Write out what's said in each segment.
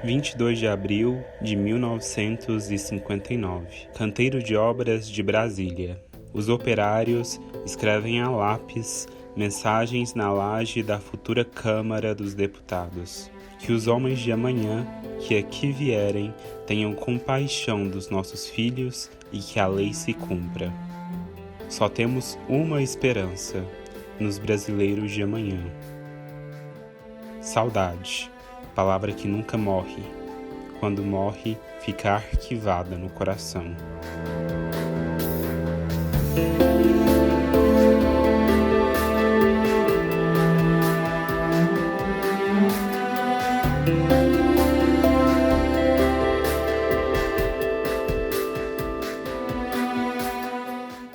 22 de abril de 1959. Canteiro de Obras de Brasília. Os operários escrevem a lápis mensagens na laje da futura Câmara dos Deputados. Que os homens de amanhã, que aqui vierem, tenham compaixão dos nossos filhos e que a lei se cumpra. Só temos uma esperança, nos brasileiros de amanhã. Saudade, palavra que nunca morre. Quando morre, fica arquivada no coração.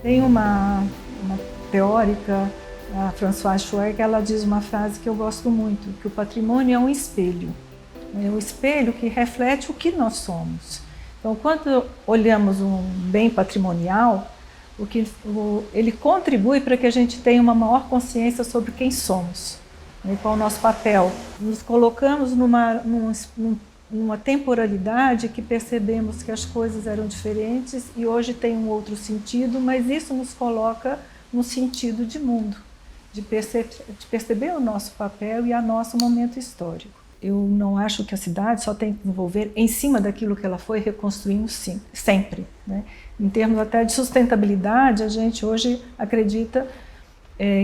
Tem uma teórica, a Françoise Chouet, que ela diz uma frase que eu gosto muito, que o patrimônio é um espelho. É um espelho que reflete o que nós somos. Então, quando olhamos um bem patrimonial, ele contribui para que a gente tenha uma maior consciência sobre quem somos, né, qual é o nosso papel. Nos colocamos numa temporalidade que percebemos que as coisas eram diferentes e hoje tem um outro sentido, mas isso nos coloca no sentido de mundo, de perceber o nosso papel e o nosso momento histórico. Eu não acho que a cidade só tem que desenvolver em cima daquilo que ela foi reconstruindo sempre, né? Em termos até de sustentabilidade, a gente hoje acredita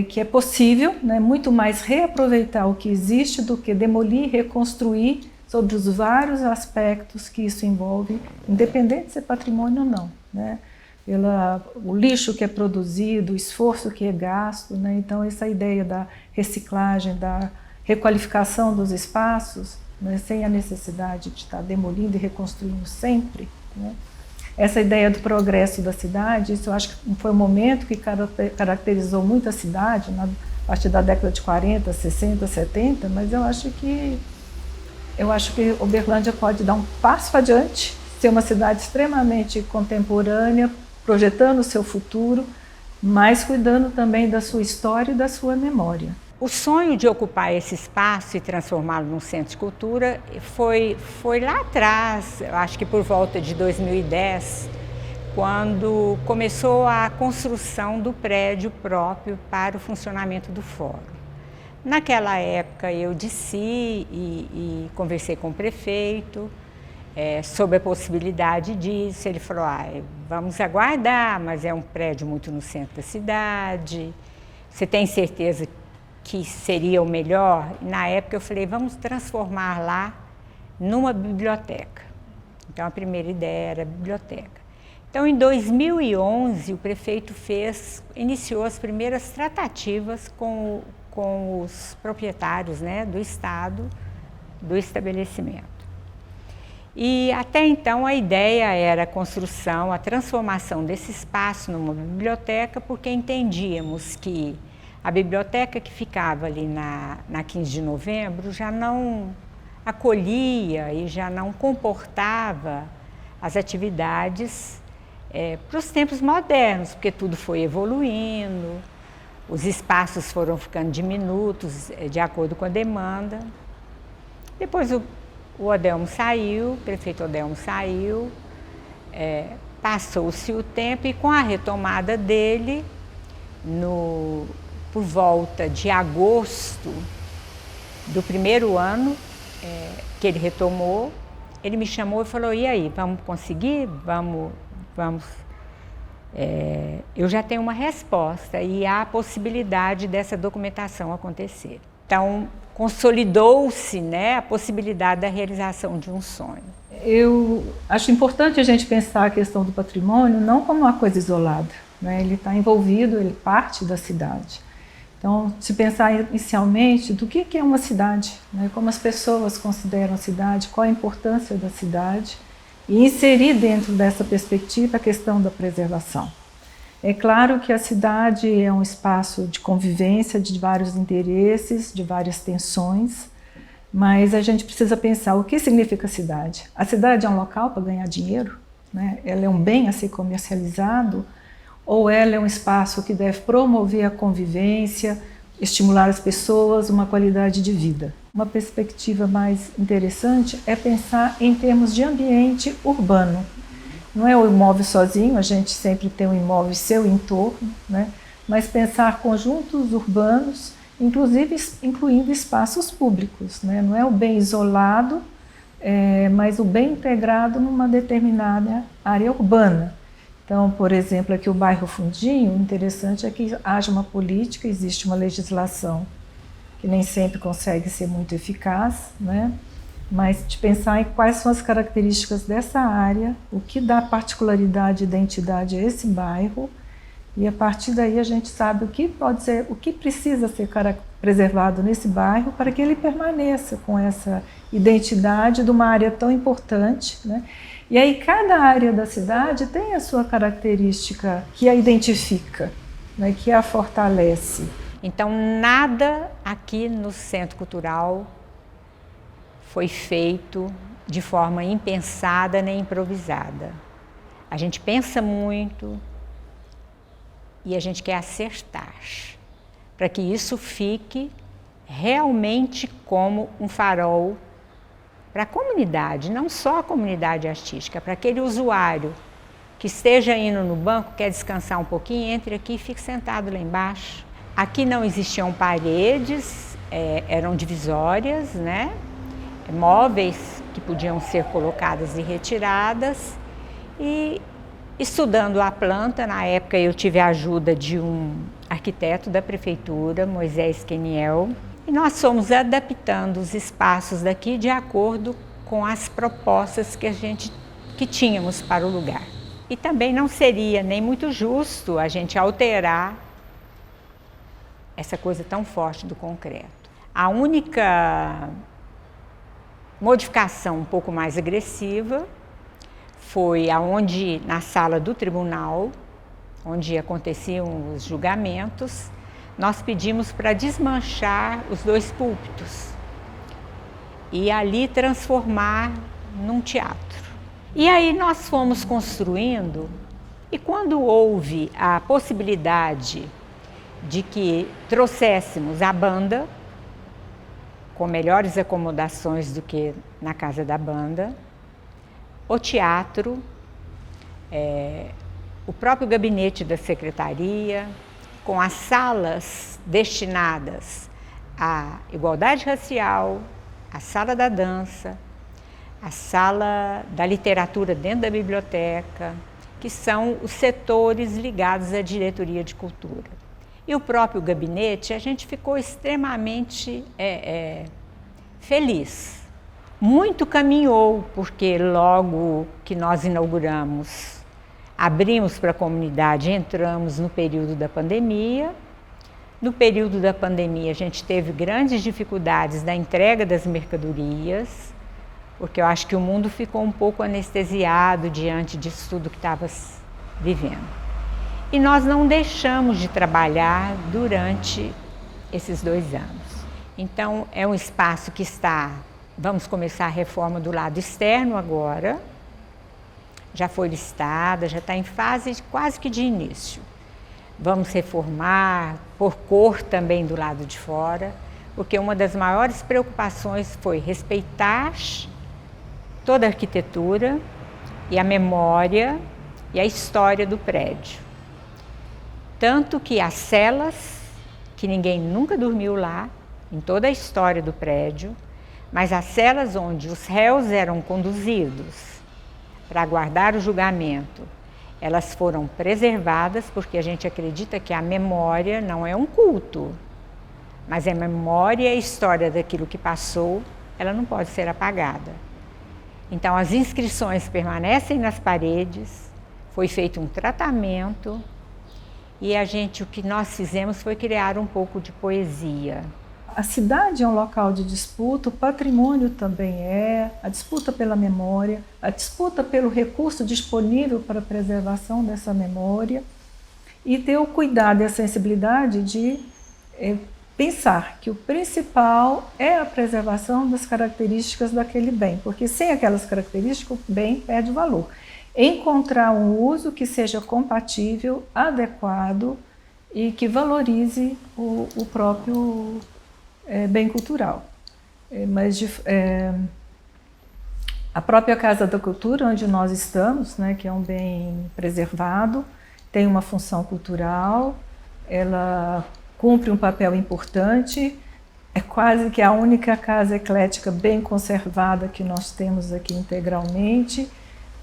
que é possível, né, muito mais reaproveitar o que existe do que demolir e reconstruir sobre os vários aspectos que isso envolve, independente de ser patrimônio ou não, né? O lixo que é produzido, o esforço que é gasto, né? Então essa ideia da reciclagem, da requalificação dos espaços, né, sem a necessidade de estar demolindo e reconstruindo sempre, né? Essa ideia do progresso da cidade, isso eu acho que foi um momento que caracterizou muito a cidade, a partir da década de 40, 60, 70, mas eu acho que Uberlândia pode dar um passo adiante, ser uma cidade extremamente contemporânea, projetando o seu futuro, mas cuidando também da sua história e da sua memória. O sonho de ocupar esse espaço e transformá-lo num centro de cultura foi lá atrás, eu acho que por volta de 2010, quando começou a construção do prédio próprio para o funcionamento do fórum. Naquela época eu desci e conversei com o prefeito sobre a possibilidade disso. Ele falou, vamos aguardar, mas é um prédio muito no centro da cidade, você tem certeza que seria o melhor? Na época eu falei, vamos transformar lá numa biblioteca. Então a primeira ideia era a biblioteca. Então em 2011 o prefeito iniciou as primeiras tratativas com os proprietários, né, do estado do estabelecimento. E até então a ideia era a construção, a transformação desse espaço numa biblioteca, porque entendíamos que a biblioteca que ficava ali na 15 de novembro já não acolhia e já não comportava as atividades para os tempos modernos, porque tudo foi evoluindo, os espaços foram ficando diminutos de acordo com a demanda. Depois o Adelmo saiu, o prefeito Adelmo saiu, passou-se o tempo e com a retomada dele, por volta de agosto do primeiro ano que ele retomou, ele me chamou e falou, e aí, vamos conseguir? Vamos. Eu já tenho uma resposta e há a possibilidade dessa documentação acontecer. Então, consolidou-se, né, a possibilidade da realização de um sonho. Eu acho importante a gente pensar a questão do patrimônio não como uma coisa isolada, né? Ele está envolvido, ele parte da cidade. Então, se pensar inicialmente do que é uma cidade, né? Como as pessoas consideram a cidade, qual a importância da cidade, e inserir dentro dessa perspectiva a questão da preservação. É claro que a cidade é um espaço de convivência de vários interesses, de várias tensões, mas a gente precisa pensar o que significa a cidade. A cidade é um local para ganhar dinheiro, né? Ela é um bem a ser comercializado, ou ela é um espaço que deve promover a convivência, estimular as pessoas, uma qualidade de vida. uma perspectiva mais interessante é pensar em termos de ambiente urbano. Não é o imóvel sozinho, a gente sempre tem um imóvel e seu entorno, né? Mas pensar conjuntos urbanos, inclusive incluindo espaços públicos, né? Não é o bem isolado, mas o bem integrado numa determinada área urbana. Então, por exemplo, aqui o bairro Fundinho, o interessante é que haja uma política, existe uma legislação que nem sempre consegue ser muito eficaz, né? Mas de pensar em quais são as características dessa área, o que dá particularidade e identidade a esse bairro, e a partir daí a gente sabe o que pode ser, o que precisa ser preservado nesse bairro para que ele permaneça com essa identidade de uma área tão importante, né? E aí cada área da cidade tem a sua característica que a identifica, né? Que a fortalece. Então nada aqui no Centro Cultural foi feito de forma impensada nem improvisada. A gente pensa muito e a gente quer acertar, para que isso fique realmente como um farol para a comunidade, não só a comunidade artística, para aquele usuário que esteja indo no banco, quer descansar um pouquinho, entre aqui e fique sentado lá embaixo. Aqui não existiam paredes, eram divisórias, né? Móveis que podiam ser colocadas e retiradas, e estudando a planta, na época eu tive a ajuda de um arquiteto da prefeitura, Moisés Keniel, e nós fomos adaptando os espaços daqui de acordo com as propostas que tínhamos para o lugar. E também não seria nem muito justo a gente alterar essa coisa tão forte do concreto. A única modificação um pouco mais agressiva foi aonde, na sala do tribunal, onde aconteciam os julgamentos, nós pedimos para desmanchar os 2 púlpitos e ali transformar num teatro. E aí nós fomos construindo, e quando houve a possibilidade de que trouxéssemos a banda, com melhores acomodações do que na casa da banda, o teatro, o próprio gabinete da secretaria, com as salas destinadas à igualdade racial, a sala da dança, a sala da literatura dentro da biblioteca, que são os setores ligados à diretoria de cultura. E o próprio gabinete, a gente ficou extremamente feliz. Muito caminhou, porque logo que nós inauguramos, abrimos para a comunidade, entramos no período da pandemia. No período da pandemia, a gente teve grandes dificuldades na entrega das mercadorias, porque eu acho que o mundo ficou um pouco anestesiado diante disso tudo que estava vivendo. E nós não deixamos de trabalhar durante esses 2 anos. Então, é um espaço que vamos começar a reforma do lado externo agora, já foi listada, já está em fase quase que de início. Vamos reformar, pôr cor também do lado de fora, porque uma das maiores preocupações foi respeitar toda a arquitetura e a memória e a história do prédio. Tanto que as celas, que ninguém nunca dormiu lá, em toda a história do prédio, mas as celas onde os réus eram conduzidos para aguardar o julgamento, elas foram preservadas, porque a gente acredita que a memória não é um culto, mas a memória e a história daquilo que passou, ela não pode ser apagada. Então as inscrições permanecem nas paredes, foi feito um tratamento, e o que nós fizemos foi criar um pouco de poesia. A cidade é um local de disputa, o patrimônio também a disputa pela memória, a disputa pelo recurso disponível para a preservação dessa memória, e ter o cuidado e a sensibilidade de pensar que o principal é a preservação das características daquele bem, porque sem aquelas características o bem perde valor. Encontrar um uso que seja compatível, adequado e que valorize o próprio bem cultural. A própria Casa da Cultura, onde nós estamos, né, que é um bem preservado, tem uma função cultural, ela cumpre um papel importante, é quase que a única casa eclética bem conservada que nós temos aqui integralmente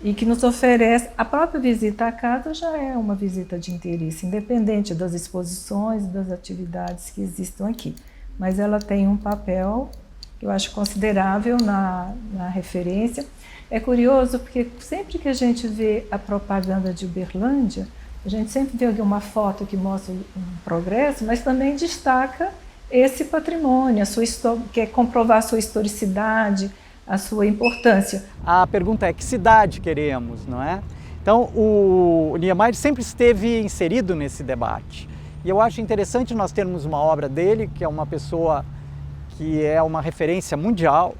e que nos oferece, a própria visita à casa já é uma visita de interesse, independente das exposições e das atividades que existam aqui, mas ela tem um papel que eu acho considerável na referência. É curioso porque sempre que a gente vê a propaganda de Uberlândia, a gente sempre vê uma foto que mostra um progresso, mas também destaca esse patrimônio, quer comprovar a sua historicidade, a sua importância. A pergunta é: que cidade queremos, não é? Então, o Niemeyer sempre esteve inserido nesse debate. E eu acho interessante nós termos uma obra dele, que é uma pessoa que é uma referência mundial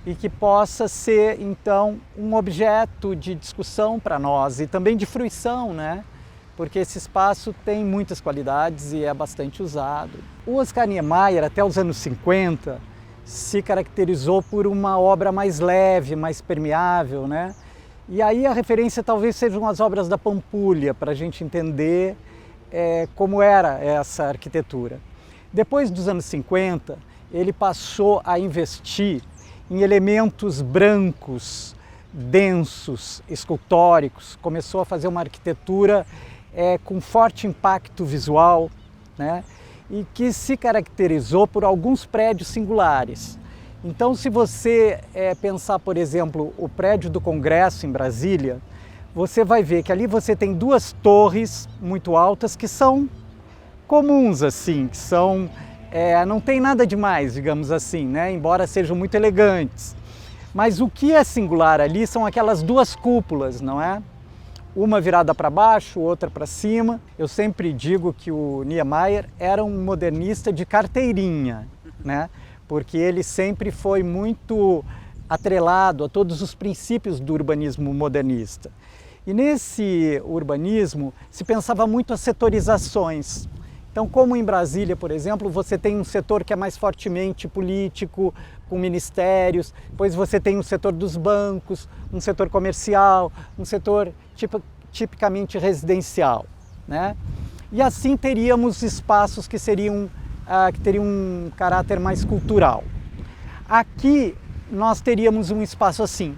e que possa ser, então, um objeto de discussão para nós e também de fruição, né? Porque esse espaço tem muitas qualidades e é bastante usado. O Oscar Niemeyer, até os anos 50, se caracterizou por uma obra mais leve, mais permeável, né? E aí a referência talvez sejam as obras da Pampulha, para a gente entender como era essa arquitetura. Depois dos anos 50, ele passou a investir em elementos brancos, densos, escultóricos, começou a fazer uma arquitetura com forte impacto visual, né? E que se caracterizou por alguns prédios singulares. Então, se você pensar, por exemplo, o prédio do Congresso em Brasília, você vai ver que ali você tem duas torres muito altas que são comuns, assim, que são, não tem nada demais, digamos assim, né? Embora sejam muito elegantes. Mas o que é singular ali são aquelas duas cúpulas, não é? Uma virada para baixo, outra para cima. Eu sempre digo que o Niemeyer era um modernista de carteirinha, né? Porque ele sempre foi muito atrelado a todos os princípios do urbanismo modernista. E nesse urbanismo se pensava muito as setorizações. Então, como em Brasília, por exemplo, você tem um setor que é mais fortemente político, com ministérios, depois você tem um setor dos bancos, um setor comercial, um setor tipicamente residencial, né? E assim teríamos espaços que teriam um caráter mais cultural. Aqui nós teríamos um espaço assim,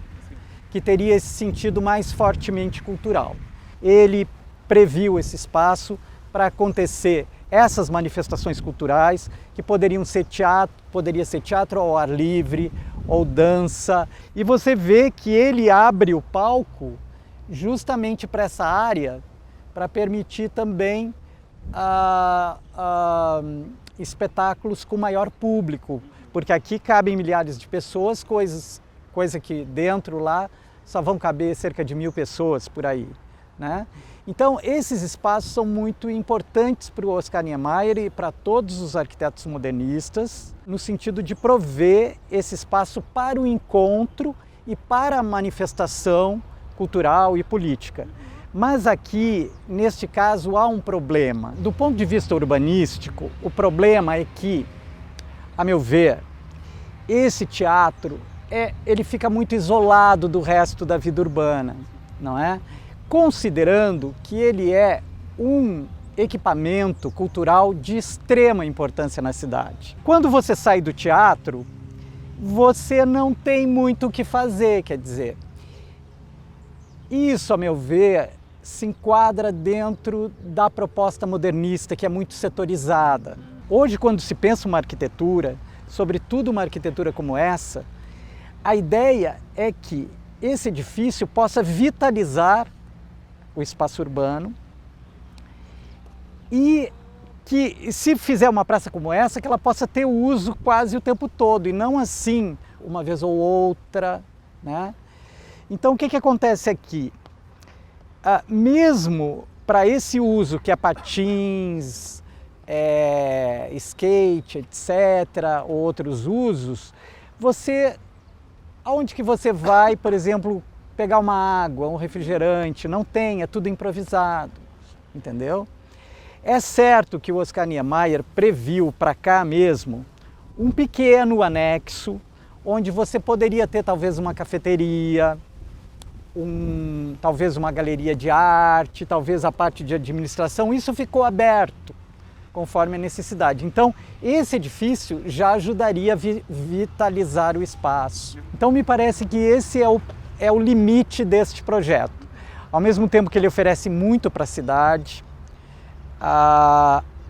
que teria esse sentido mais fortemente cultural. Ele previu esse espaço para acontecer essas manifestações culturais, que poderiam ser poderia ser teatro ao ar livre, ou dança. E você vê que ele abre o palco justamente para essa área, para permitir também espetáculos com maior público, porque aqui cabem milhares de pessoas, coisa que dentro lá só vão caber cerca de 1000 pessoas por aí, né? Então, esses espaços são muito importantes para o Oscar Niemeyer e para todos os arquitetos modernistas, no sentido de prover esse espaço para o encontro e para a manifestação cultural e política. Mas aqui, neste caso, há um problema. Do ponto de vista urbanístico, o problema é que, a meu ver, esse teatro ele fica muito isolado do resto da vida urbana, não é? Considerando que ele é um equipamento cultural de extrema importância na cidade. Quando você sai do teatro, você não tem muito o que fazer, quer dizer. Isso, a meu ver, se enquadra dentro da proposta modernista, que é muito setorizada. Hoje, quando se pensa uma arquitetura, sobretudo uma arquitetura como essa, a ideia é que esse edifício possa vitalizar o espaço urbano e que, se fizer uma praça como essa, que ela possa ter uso quase o tempo todo e não assim, uma vez ou outra, né? Então, o que acontece aqui? Mesmo para esse uso que é patins, skate, etc., ou outros usos, aonde que você vai, por exemplo, pegar uma água, um refrigerante, não tem, é tudo improvisado, entendeu? É certo que o Oscar Niemeyer previu para cá mesmo um pequeno anexo, onde você poderia ter talvez uma cafeteria, talvez uma galeria de arte, talvez a parte de administração. Isso ficou aberto conforme a necessidade. Então, esse edifício já ajudaria a vitalizar o espaço. Então, me parece que esse é o limite deste projeto. Ao mesmo tempo que ele oferece muito para a cidade,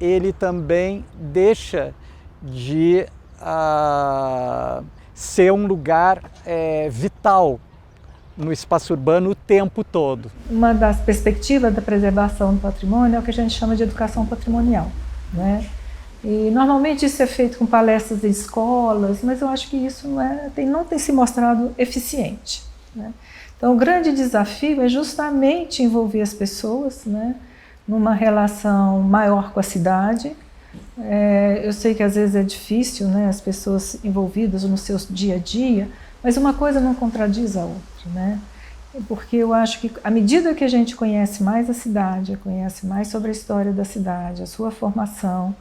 ele também deixa de ser um lugar vital no espaço urbano o tempo todo. Uma das perspectivas da preservação do patrimônio é o que a gente chama de educação patrimonial, né? E normalmente isso é feito com palestras em escolas, mas eu acho que isso não tem se mostrado eficiente, né? Então o grande desafio é justamente envolver as pessoas, né, numa relação maior com a cidade. Eu sei que às vezes é difícil, né, as pessoas envolvidas no seu dia a dia, mas uma coisa não contradiz a outra, né? Porque eu acho que à medida que a gente conhece mais a cidade, conhece mais sobre a história da cidade, a sua formação,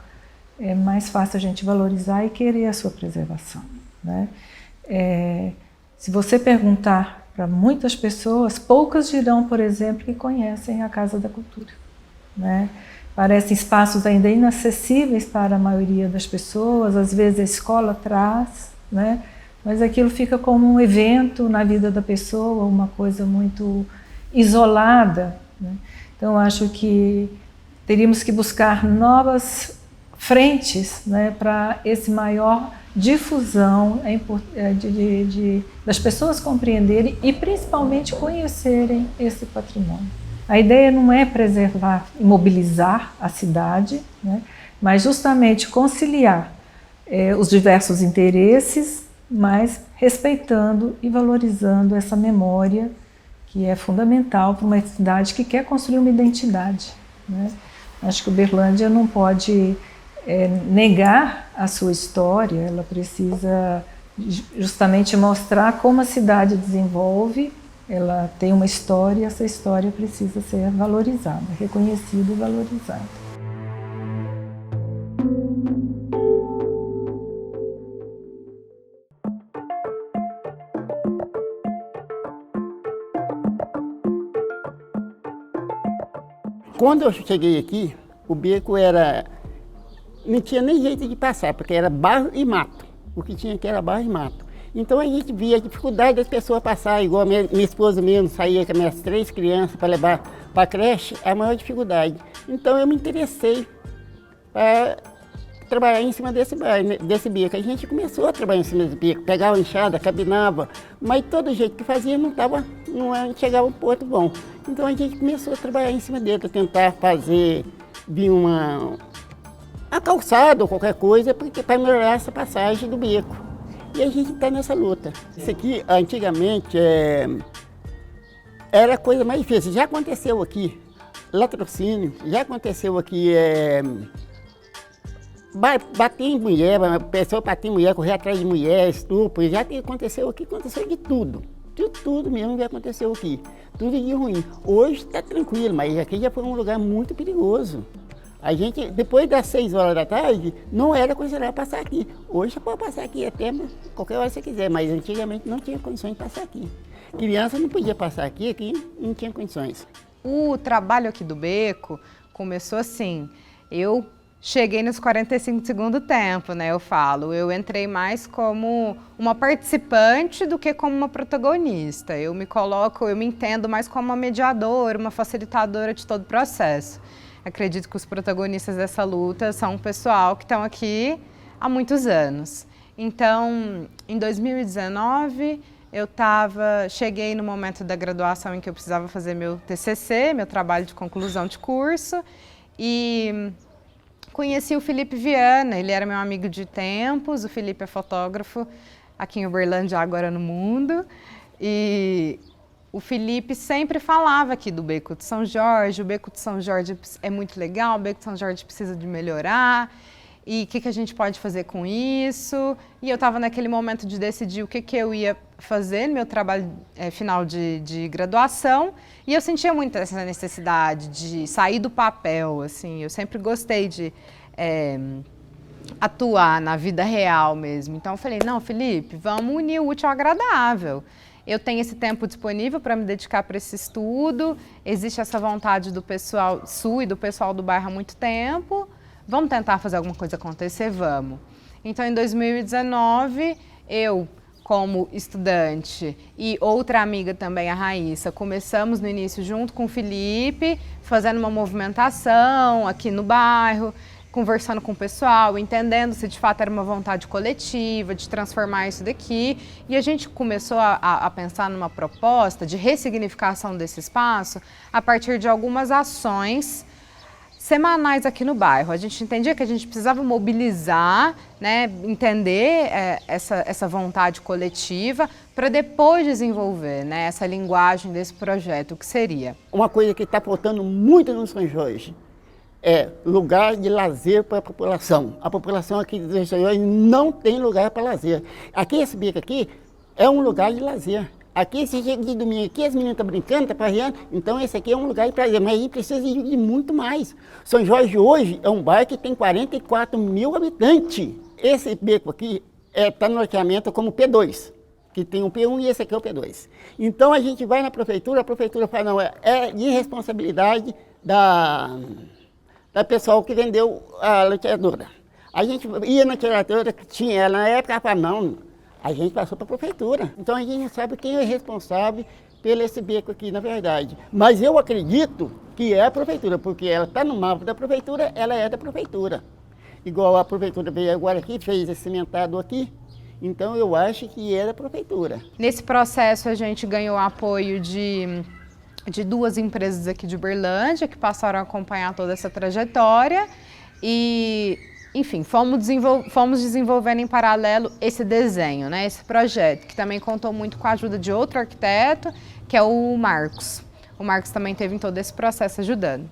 é mais fácil a gente valorizar e querer a sua preservação, né? Se você perguntar para muitas pessoas, poucas dirão, por exemplo, que conhecem a Casa da Cultura, né? Parecem espaços ainda inacessíveis para a maioria das pessoas, às vezes a escola traz, né? Mas aquilo fica como um evento na vida da pessoa, uma coisa muito isolada, né? Então eu acho que teríamos que buscar novas frentes, né, para esse maior difusão das pessoas compreenderem e principalmente conhecerem esse patrimônio. A ideia não é preservar, imobilizar a cidade, né, mas justamente conciliar os diversos interesses, mas respeitando e valorizando essa memória que é fundamental para uma cidade que quer construir uma identidade, né? Acho que Uberlândia não pode negar a sua história, ela precisa justamente mostrar como a cidade desenvolve, ela tem uma história e essa história precisa ser valorizada, reconhecida e valorizada. Quando eu cheguei aqui, o beco não tinha nem jeito de passar, porque era barro e mato. O que tinha aqui era barro e mato. Então a gente via a dificuldade das pessoas passarem, igual minha esposa mesmo saía com as minhas 3 crianças para levar para a creche, a maior dificuldade. Então eu me interessei para trabalhar em cima desse beco. A gente começou a trabalhar em cima desse beco, pegava a enxada, cabinava, mas todo jeito que fazia não chegava a um ponto bom. Então a gente começou a trabalhar em cima dele, para tentar fazer de uma calçada ou qualquer coisa, para melhorar essa passagem do beco. E a gente está nessa luta. Isso aqui, antigamente, era a coisa mais difícil. Já aconteceu aqui latrocínio, já aconteceu aqui bater em mulher, a pessoa bater em mulher, correr atrás de mulher, estupro, já aconteceu aqui, aconteceu de tudo. Tudo mesmo que aconteceu aqui, tudo de ruim. Hoje está tranquilo, mas aqui já foi um lugar muito perigoso. A gente, depois das 6 horas da tarde, não era considerado passar aqui. Hoje você pode passar aqui até qualquer hora que você quiser, mas antigamente não tinha condições de passar aqui. Criança não podia passar aqui não tinha condições. O trabalho aqui do beco começou assim, eu cheguei nos 45 do segundo tempo, né, eu entrei mais como uma participante do que como uma protagonista. Eu me entendo mais como uma mediadora, uma facilitadora de todo o processo. Acredito que os protagonistas dessa luta são um pessoal que estão aqui há muitos anos. Então, em 2019, cheguei no momento da graduação em que eu precisava fazer meu TCC, meu trabalho de conclusão de curso, e conheci o Felipe Viana. Ele era meu amigo de tempos. O Felipe é fotógrafo aqui em Uberlândia, agora no mundo, e o Felipe sempre falava aqui do Beco de São Jorge. O Beco de São Jorge é muito legal, o Beco de São Jorge precisa de melhorar, e o que a gente pode fazer com isso? E eu estava naquele momento de decidir o que eu ia fazer no meu trabalho final de graduação, e eu sentia muito essa necessidade de sair do papel, assim. Eu sempre gostei atuar na vida real mesmo. Então eu falei, não, Felipe, vamos unir o útil ao agradável. Eu tenho esse tempo disponível para me dedicar para esse estudo, existe essa vontade do pessoal sul e do pessoal do bairro há muito tempo, vamos tentar fazer alguma coisa acontecer? Vamos. Então, em 2019, eu, como estudante, e outra amiga também, a Raíssa, começamos no início junto com o Felipe, fazendo uma movimentação aqui no bairro, conversando com o pessoal, entendendo se de fato era uma vontade coletiva de transformar isso daqui. E a gente começou a pensar numa proposta de ressignificação desse espaço a partir de algumas ações semanais aqui no bairro. A gente entendia que a gente precisava mobilizar, né, entender essa vontade coletiva para depois desenvolver, né, essa linguagem desse projeto, o que seria. Uma coisa que está faltando muito no São Jorge é lugar de lazer para a população. A população aqui de São Jorge não tem lugar para lazer. Aqui, esse beco aqui, é um lugar de lazer. Aqui, se chega de domingo aqui, as meninas estão brincando, estão parreando, então esse aqui é um lugar de prazer, mas a gente precisa de muito mais. São Jorge hoje é um bairro que tem 44 mil habitantes. Esse beco aqui está no loteamento como P2, que tem um P1 e esse aqui é o P2. Então a gente vai na prefeitura, a prefeitura fala, não, é de responsabilidade da pessoal que vendeu a loteadora. A gente ia na loteadora que tinha ela, na época ela falava, não, a gente passou para a prefeitura. Então a gente não sabe quem é responsável pelo esse beco aqui, na verdade. Mas eu acredito que é a prefeitura, porque ela está no mapa da prefeitura, ela é da prefeitura. Igual a prefeitura veio agora aqui, fez esse cimentado aqui, então eu acho que é da prefeitura. Nesse processo a gente ganhou apoio de 2 empresas aqui de Uberlândia, que passaram a acompanhar toda essa trajetória e, enfim, fomos desenvolvendo em paralelo esse desenho, né, esse projeto, que também contou muito com a ajuda de outro arquiteto, que é o Marcos. O Marcos também esteve em todo esse processo ajudando.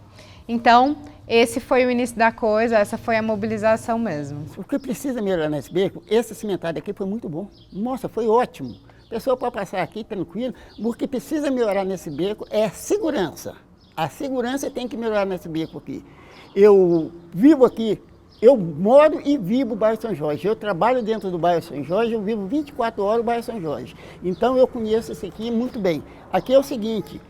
Então, esse foi o início da coisa, essa foi a mobilização mesmo. O que precisa melhorar nesse beco, esse cimentado aqui foi muito bom. Nossa, foi ótimo. A pessoa pode passar aqui tranquilo. O que precisa melhorar nesse beco é a segurança. A segurança tem que melhorar nesse beco aqui. Eu vivo aqui, eu moro e vivo no bairro São Jorge. Eu trabalho dentro do bairro São Jorge, eu vivo 24 horas no bairro São Jorge. Então eu conheço isso aqui muito bem. Aqui é o seguinte,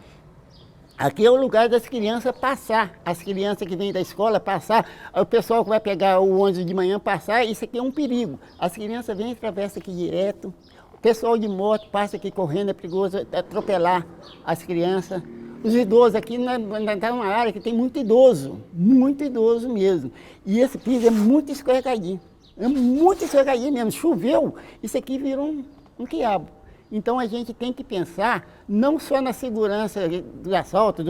aqui é o lugar das crianças passar. As crianças que vêm da escola passar, o pessoal que vai pegar o ônibus de manhã passar, isso aqui é um perigo. As crianças vêm e atravessam aqui direto. O pessoal de moto passa aqui correndo, é perigoso atropelar as crianças. Os idosos aqui, está uma área que tem muito idoso mesmo. E esse piso é muito escorregadinho mesmo. Choveu, isso aqui virou um quiabo. Então a gente tem que pensar não só na segurança do assalto,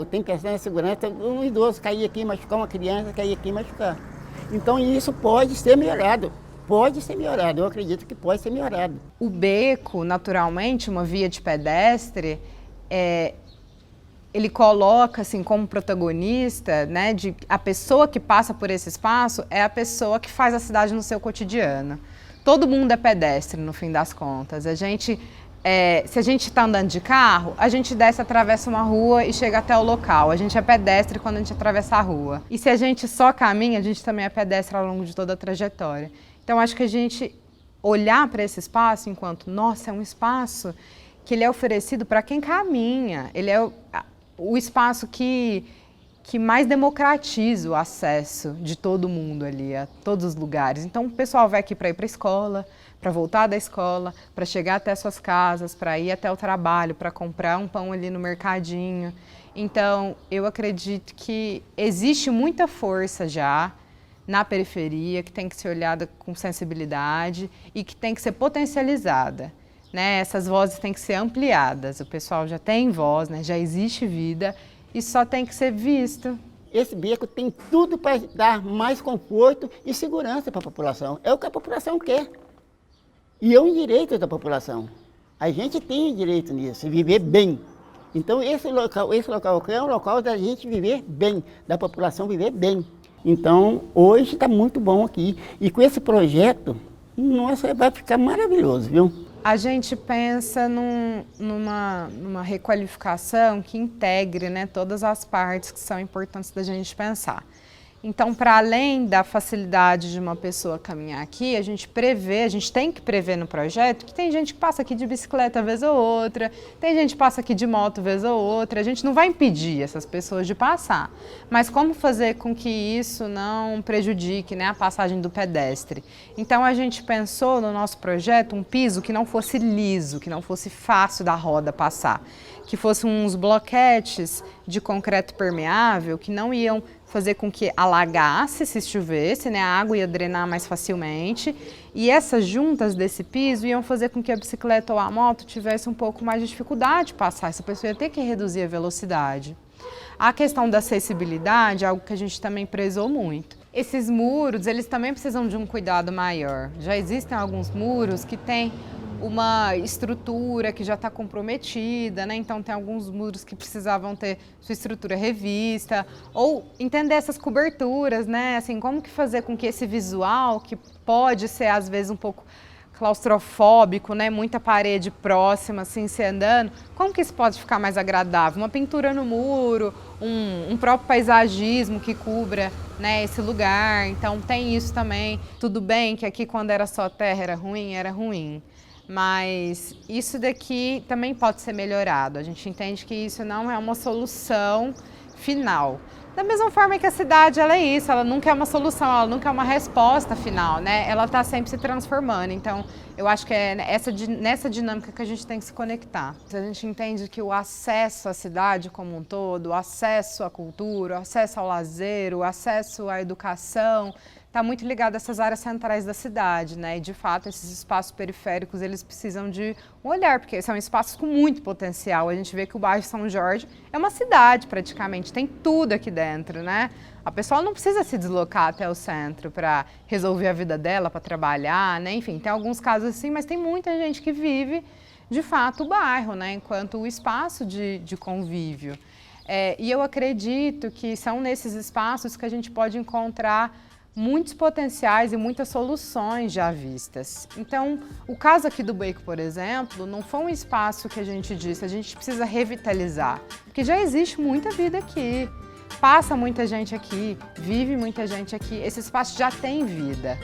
tem que pensar na segurança do idoso cair aqui, machucar uma criança, cair aqui e machucar. Então isso pode ser melhorado. Pode ser melhorado, eu acredito que pode ser melhorado. O beco, naturalmente, uma via de pedestre, ele coloca assim como protagonista, né, a pessoa que passa por esse espaço é a pessoa que faz a cidade no seu cotidiano. Todo mundo é pedestre, no fim das contas. Se a gente está andando de carro, a gente desce, atravessa uma rua e chega até o local. A gente é pedestre quando a gente atravessa a rua. E se a gente só caminha, a gente também é pedestre ao longo de toda a trajetória. Então, acho que a gente olhar para esse espaço enquanto, nossa, é um espaço que ele é oferecido para quem caminha. Ele é o espaço que mais democratiza o acesso de todo mundo ali, a todos os lugares. Então, o pessoal vai aqui para ir para a escola, para voltar da escola, para chegar até suas casas, para ir até o trabalho, para comprar um pão ali no mercadinho. Então, eu acredito que existe muita força já na periferia, que tem que ser olhada com sensibilidade e que tem que ser potencializada, né? Essas vozes têm que ser ampliadas. O pessoal já tem voz, né? Já existe vida e só tem que ser visto. Esse beco tem tudo para dar mais conforto e segurança para a população. É o que a população quer. E é um direito da população. A gente tem direito nisso, viver bem. Então esse local aqui é um local da gente viver bem, da população viver bem. Então hoje está muito bom aqui. E com esse projeto, nossa, vai ficar maravilhoso, viu? A gente pensa numa requalificação que integre, né, todas as partes que são importantes da gente pensar. Então, para além da facilidade de uma pessoa caminhar aqui, a gente tem que prever no projeto que tem gente que passa aqui de bicicleta vez ou outra, tem gente que passa aqui de moto vez ou outra, a gente não vai impedir essas pessoas de passar. Mas como fazer com que isso não prejudique, né, a passagem do pedestre? Então, a gente pensou no nosso projeto um piso que não fosse liso, que não fosse fácil da roda passar, que fossem uns bloquetes de concreto permeável que não iam fazer com que alagasse se chovesse, né? A água ia drenar mais facilmente, e essas juntas desse piso iam fazer com que a bicicleta ou a moto tivesse um pouco mais de dificuldade de passar, essa pessoa ia ter que reduzir a velocidade. A questão da acessibilidade é algo que a gente também prezou muito. Esses muros, eles também precisam de um cuidado maior. Já existem alguns muros que têm uma estrutura que já está comprometida, né? Então tem alguns muros que precisavam ter sua estrutura revista, ou entender essas coberturas, né? Assim, como que fazer com que esse visual, que pode ser às vezes um pouco claustrofóbico, né? Muita parede próxima, assim, se andando, como que isso pode ficar mais agradável? Uma pintura no muro, um próprio paisagismo que cubra, né, esse lugar. Então tem isso também. Tudo bem que aqui quando era só terra era ruim. Mas isso daqui também pode ser melhorado. A gente entende que isso não é uma solução final. Da mesma forma que a cidade, ela é isso, ela nunca é uma solução, ela nunca é uma resposta final, né? Ela está sempre se transformando. Então, eu acho que é nessa dinâmica que a gente tem que se conectar. A gente entende que o acesso à cidade como um todo, o acesso à cultura, o acesso ao lazer, o acesso à educação, está muito ligado a essas áreas centrais da cidade, né? E, de fato, esses espaços periféricos, eles precisam de um olhar, porque são espaços com muito potencial. A gente vê que o bairro São Jorge é uma cidade, praticamente, tem tudo aqui dentro, né? A pessoa não precisa se deslocar até o centro para resolver a vida dela, para trabalhar, né? Enfim, tem alguns casos assim, mas tem muita gente que vive, de fato, o bairro, né? Enquanto o espaço de convívio. E eu acredito que são nesses espaços que a gente pode encontrar muitos potenciais e muitas soluções já vistas. Então, o caso aqui do Beco, por exemplo, não foi um espaço que a gente disse, a gente precisa revitalizar, porque já existe muita vida aqui, passa muita gente aqui, vive muita gente aqui, esse espaço já tem vida.